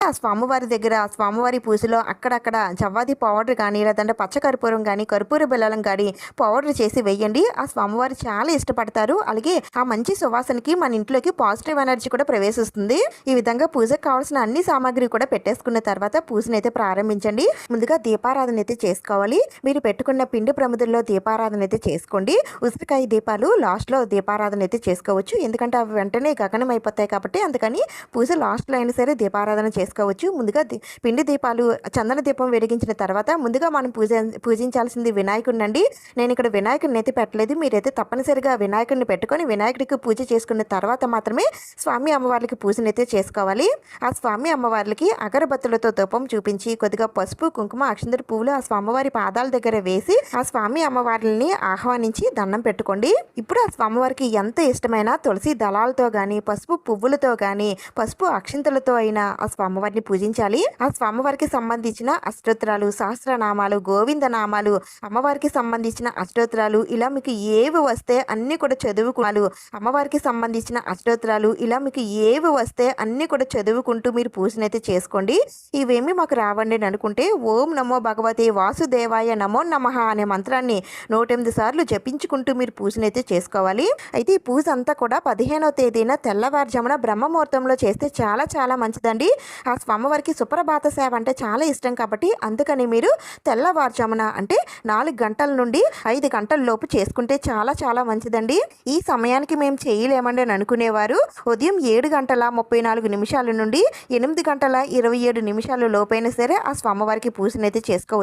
ఆ స్వామివారి దగ్గర ఆ స్వామివారి పూజలో అక్కడక్కడ జవ్వాది పౌడర్ కానీ లేదంటే పచ్చకర్పూరం కానీ కర్పూర బెల్లం కానీ పౌడర్ చేసి వేయండి. ఆ స్వామివారు చాలా ఇష్టపడతారు. అలాగే ఆ మంచి సువాసనకి మన ఇంట్లోకి పాజిటివ్ ఎనర్జీ కూడా ప్రవేశిస్తుంది. ఈ విధంగా పూజకు కావాల్సిన అన్ని సామాగ్రి కూడా పెట్టేసుకున్న తర్వాత పూజను అయితే ప్రారంభించండి. ముందుగా దీపారాధన అయితే చేసుకోవాలి. మీరు పెట్టుకున్న పిండి ప్రమిదల్లో దీపారాధన అయితే చేసుకోండి. ఉసిరికాయ దీపాలు లాస్ట్లో దీపారాధన అయితే చేసుకోవచ్చు. ఎందుకంటే అవి వెంటనే గగనం అయిపోతాయి కాబట్టి అందుకని పూజ లాస్ట్లో అయినా సరే దీపారాధన చేసుకోవచ్చు. ముందుగా పిండి దీపాలు చందన దీపం వెలిగించిన తర్వాత ముందుగా మనం పూజించాల్సింది వినాయకుడిని అండి. నేను ఇక్కడ వినాయకుడిని అయితే పెట్టలేదు. మీరైతే తప్పనిసరిగా వినాయకుడిని పెట్టుకొని వినాయకుడికి పూజ చేసుకున్న తర్వాత మాత్రమే స్వామి అమ్మవార్లకి పూజనైతే చేసుకోవాలి. ఆ స్వామి అమ్మవార్లకి అగరబత్తులతో ధూపం చూపించి కొద్దిగా పసుపు కుంకుమ అక్షంతర పువ్వులు ఆ స్వామివారి పాదాల దగ్గర వేసి ఆ స్వామి అమ్మవార్లని ఆహ్వానించి దండం పెట్టుకోండి. ఇప్పుడు ఆ స్వామివారికి ఎంత ఇష్టమైన తులసి దళాలతో గాని పసుపు పువ్వులతో గాని పసుపు అక్షింతలతో అయినా ఆ స్వామివారిని పూజించాలి. ఆ స్వామివారికి సంబంధించిన అష్టోత్తరాలు సహస్రనామాలు గోవింద నామాలు అమ్మవారికి సంబంధించిన అష్టోత్తరాలు ఇలా మీకు ఏవి వస్తే అన్ని కూడా చదువుకోవాలి. అమ్మవారికి సంబంధించిన అష్టోత్తరాలు ఇలా మీకు ఏవి వస్తే అన్ని కూడా చదువుకుంటూ మీరు పూజనైతే చేసుకోండి. ఇవేమి మాకు రావండి అని అనుకుంటే ఓం నమో భగవతే వాసుదేవాయ నమో నమః అనే మంత్రాన్ని 108 సార్లు జపించుకుంటూ మీరు పూజనైతే చేసుకోవాలి. అయితే ఈ పూజ అంతా కూడా 15వ తేదీన తెల్లవారుజామున బ్రహ్మముహూర్తంలో చేస్తే చాలా చాలా మంచిదండి. ఆ స్వామివారికి సుప్రభాత సేవ అంటే చాలా ఇష్టం కాబట్టి అందుకని మీరు తెల్లవారుజామున అంటే 4 గంటల నుండి 5 గంటల లోపు చేసుకుంటే చాలా చాలా మంచిదండి. ఈ సమయానికి మేము చేయలేమండి అని అనుకునేవారు ఉదయం 7:34 నుండి 8:27 లోపైనా సరే ఆ స్వామివారికి పూజనైతే చేసుకోవచ్చు.